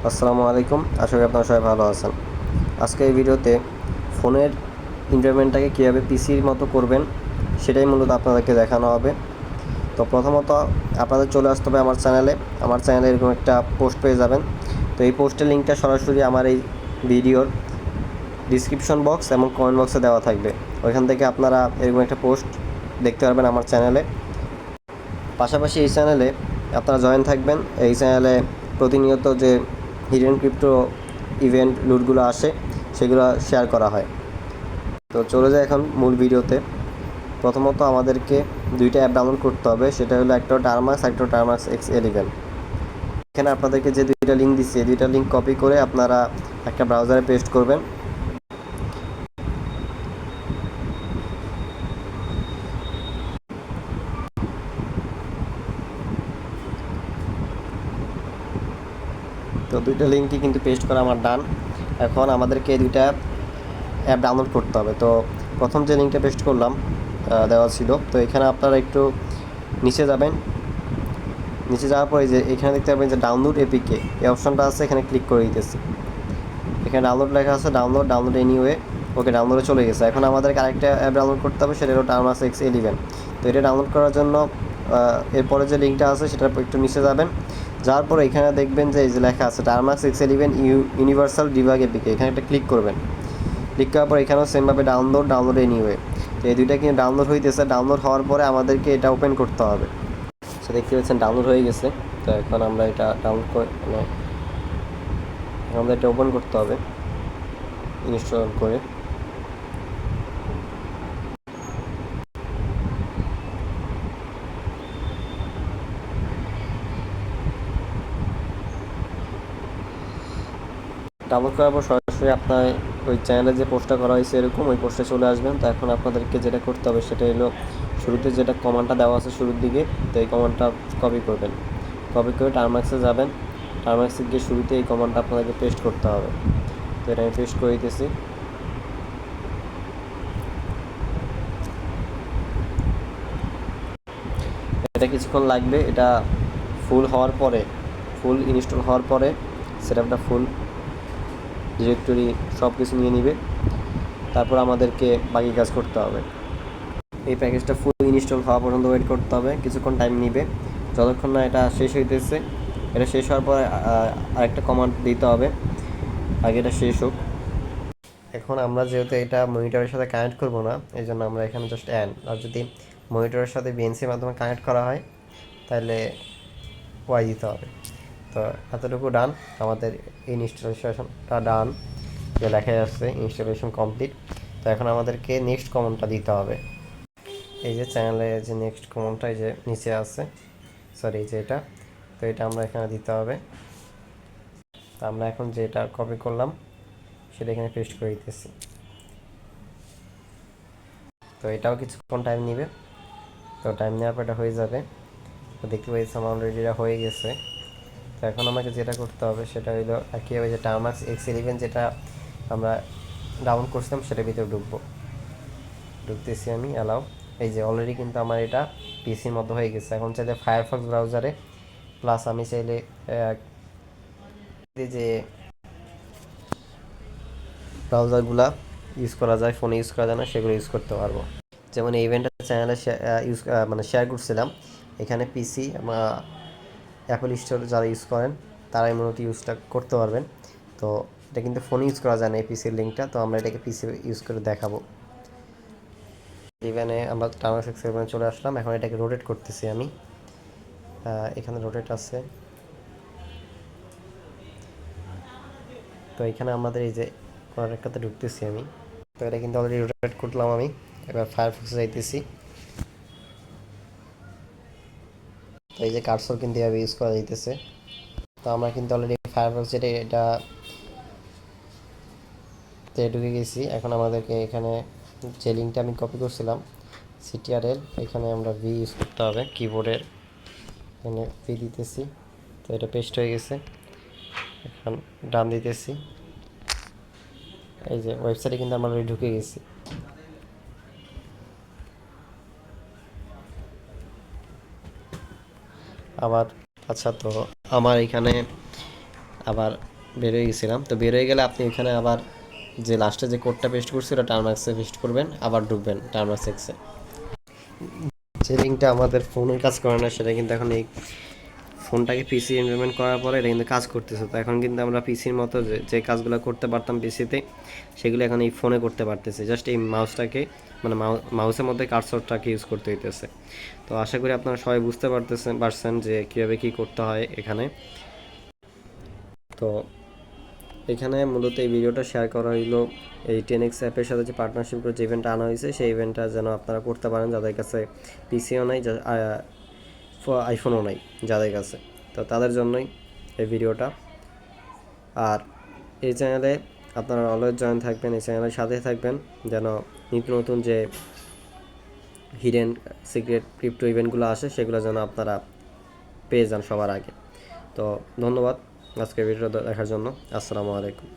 আসসালামু আলাইকুম, আশা করি আপনারা সবাই ভালো আছেন। আজকে এই ভিডিওতে ফোনের ইনভারমেন্টটাকে কীভাবে পিসির মতো করবেন সেটাই মূলত আপনাদেরকে দেখানো হবে। তো প্রথমত আপনাদের চলে আসতে হবে আমার চ্যানেলে এরকম একটা পোস্ট পেয়ে যাবেন। তো এই পোস্টের লিঙ্কটা সরাসরি আমার এই ভিডিওর ডিসক্রিপশন বক্স এবং কমেন্ট বক্সে দেওয়া থাকবে। ওইখান থেকে আপনারা এরকম একটা পোস্ট দেখতে পারবেন আমার চ্যানেলে। পাশাপাশি এই চ্যানেলে আপনারা জয়েন থাকবেন। এই চ্যানেলে প্রতিনিয়ত যে হিডেন ক্রিপ্টো ইভেন্ট লুটগুলো আসে সেগুলো শেয়ার করা হয়। তো চলে যায় এখন মূল ভিডিওতে। প্রথমত আমাদেরকে দুইটা অ্যাপ ডাউনলোড করতে হবে, সেটা হলো একটা টারমাক্স, একটা টারমাক্স X11। এখানে আপনাদেরকে যে দুইটা লিঙ্ক দিচ্ছি এই দুইটা লিঙ্ক কপি করে আপনারা একটা ব্রাউজারে পেস্ট করবেন। তো দুইটা লিঙ্কই কিন্তু পেস্ট করা আমার ডান। এখন আমাদেরকে এই দুইটা অ্যাপ ডাউনলোড করতে হবে। তো প্রথম যে লিঙ্কটা পেস্ট করলাম দেওয়া ছিল, তো এখানে আপনারা একটু নিচে যাবেন। নিচে যাওয়ার পরে যে এখানে দেখতে পাবেন যে ডাউনলোড এপিকে এই অপশনটা আছে, এখানে ক্লিক করে দিতেছি। এখানে ডাউনলোড লেখা আছে, ডাউনলোড এনিওয়ে। ওকে, ডাউনলোডে চলে গেছে। এখন আমাদেরকে আরেকটা অ্যাপ ডাউনলোড করতে হবে, সেটা হলো টারমাক্স X11। তো এটা ডাউনলোড করার জন্য এরপরে যে লিঙ্কটা আছে সেটা একটু নিচে যাবেন। যাওয়ার পরে এখানে দেখবেন যে এই যে লেখা আছে টারমাক্স X11 ইউনিভার্সাল ডিবাগ এপিকে, এখানে একটা ক্লিক করবেন। ক্লিক করার পর এখানেও সেমভাবে ডাউনলোড এনিওয়ে। তো এই দুইটা কিন্তু ডাউনলোড হইতেছে। ডাউনলোড হওয়ার পরে আমাদেরকে এটা ওপেন করতে হবে। সো দেখতে পাচ্ছেন ডাউনলোড হয়ে গেছে। তো এখন আমরা এটা ডাউনলোড করে আমাদের এটা ওপেন করতে হবে ইনস্টল করে। ডাউনলোড করার পর সরাসরি আপনার ওই চ্যানেলে যে পোস্টটা করা হয়েছে এরকম ওই পোস্টে চলে আসবেন। তো এখন আপনাদেরকে যেটা করতে হবে সেটা হলো শুরুতে যেটা কমান্ডটা দেওয়া আছে শুরুর দিকে, তো এই কমান্ডটা কপি করবেন। কপি করে টারমাক্সে যাবেন। টারমাক্সে গিয়ে শুরুতে এই কমান্ডটা আপনাদেরকে পেস্ট করতে হবে। তো এটা আমি পেস্ট করে দিতেছি। এটা কিছুক্ষণ লাগবে। এটা ফুল ইনস্টল হওয়ার পরে সেটআপটা ফুল ডিরেক্টরি সব কিছু নিয়ে নিবে। তারপর আমাদেরকে বাকি কাজ করতে হবে। এই প্যাকেজটা ফুল ইনস্টল হওয়া পর্যন্ত ওয়েট করতে হবে, কিছুক্ষণ টাইম নিবে। যতক্ষণ না এটা শেষ হইতেছে, এটা শেষ হওয়ার পরে আরেকটা কমান্ড দিতে হবে, আগে এটা শেষ হোক। এখন আমরা যেহেতু এটা মনিটরের সাথে কানেক্ট করব না, এই জন্য আমরা এখানে জাস্ট আর যদি মনিটরের সাথে বিএনসির মাধ্যমে কানেক্ট করা হয় তাহলে ওয়াই দিতে হবে। তো এতটুকু ডান, আমাদের ইনস্টলেশনটা ডান, যে লেখা যাচ্ছে ইনস্টলেশন কমপ্লিট। তো এখন আমাদেরকে নেক্সট কমান্ডটা দিতে হবে। এই যে চ্যানেলে যে নেক্সট কমান্ডটা এই যে নিচে আছে, সরি এই যে এটা, তো এটা আমরা এখানে দিতে হবে। তো আমরা এখন যেটা কপি করলাম সেটা এখানে পেস্ট করে দিতেছি। তো এটাও কিছুক্ষণ টাইম নেবে। তো টাইম নেওয়ার পর এটা হয়ে যাবে। তো দেখতে পাচ্ছি আমার অলরেডি এটা হয়ে গেছে। তো এখন আমাকে যেটা করতে হবে সেটা হলো একইভাবে যে টারমাক্স X11 যেটা আমরা ডাউনলোড করছিলাম সেটার ভিতরে ঢুকতেছি আমি, অ্যালাউ। এই যে অলরেডি কিন্তু আমার এটা পিসির মতো হয়ে গেছে। এখন চাইলে ফায়ারফক্স ব্রাউজারে, প্লাস আমি চাইলে যে ব্রাউজারগুলা ইউজ করা যায় ফোনে ইউজ করা যায় না সেগুলো ইউজ করতে পারবো। যেমন এই ইভেন্টের চ্যানেলে শেয়ার করছিলাম, এখানে পিসি অ্যাপল স্টোর যারা ইউজ করেন তারাই মূলত ইউজটা করতে পারবেন। তো এটা কিন্তু ফোনে ইউজ করা যায় না এই পিসির লিঙ্কটা, তো আমরা এটাকে পিসি ইউজ করে দেখাবো। ইভেনে আমরা টার্মাক্স X11 চলে আসলাম। এখন এটাকে রোটেট করতেছি আমি। এখানে রোটেট আছে। তো এখানে আমাদের এই যে কর্নারটাতে ঢুকতেছি আমি। তো এটা কিন্তু অলরেডি রোটেট করলাম আমি। এবার ফায়ারফক্সে যাইতেছি। তো এই যে কার্সর কিন্তু এভাবে ইউজ করা যাইতেছে। তো আমরা কিন্তু অলরেডি ফায়ারফক্স যেটা এটা ঢুকে গেছি। এখন আমাদেরকে এখানে যে লিঙ্কটা আমি কপি করছিলাম CTRL, এখানে আমরা ভি ইউজ করতে হবে কিবোর্ডের, এখানে ভি দিতেছি। তো এটা পেস্ট হয়ে গেছে। এখন ডান দিতেছি। এই যে ওয়েবসাইটে কিন্তু আমরা অলরেডি ঢুকে গেছি। আবার আচ্ছা, তো আমার এখানে আবার বের হয়ে গেছিলাম। তো বের হয়ে গেলে আপনি এখানে আবার যে লাস্টে যে কোডটা পেস্ট করছি ওটা টার্মাক্সে পেস্ট করবেন, আবার ঢুকবেন টার্মাক্স এক্সে। যে লিঙ্কটা আমাদের ফোনের কাজ করে না সেটা কিন্তু এখন এই ফোনটাকে পিসি ইমপ্লিমেন্ট করার পরে এটা কিন্তু কাজ করতেছে। তো এখন কিন্তু আমরা পিসির মতো যে কাজগুলো করতে পারতাম পিসিতে সেগুলো এখন এই ফোনে করতে পারতেছি, জাস্ট এই মাউসটাকে মানে মাউসের মধ্যে কার্সরটাকে ইউজ করতে হইতেছে। তো আশা করি আপনারা সবাই বুঝতে পারছেন যে কীভাবে কী করতে হয় এখানে। তো এখানে মূলত এই ভিডিওটা শেয়ার করা হইলো এই 10x অ্যাপের সাথে যে পার্টনারশিপ করে যে ইভেন্টটা আনা হয়েছে সেই ইভেন্টটা যেন আপনারা করতে পারেন যাদের কাছে পিসিও নাই, আইফোনও নাই যাদের কাছে, তো তাদের জন্যই এই ভিডিওটা। আর এই চ্যানেলে আপনারা অলওয়েজ জয়েন থাকবেন, এই চ্যানেলের সাথে থাকবেন যেন নিত্য নতুন যে হিডেন সিক্রেট ক্রিপ্টো ইভেন্টগুলো আসে সেগুলো যেন আপনারা পেয়ে যান সবার আগে। তো ধন্যবাদ আজকের ভিডিওটা দেখার জন্য। আসসালামু আলাইকুম।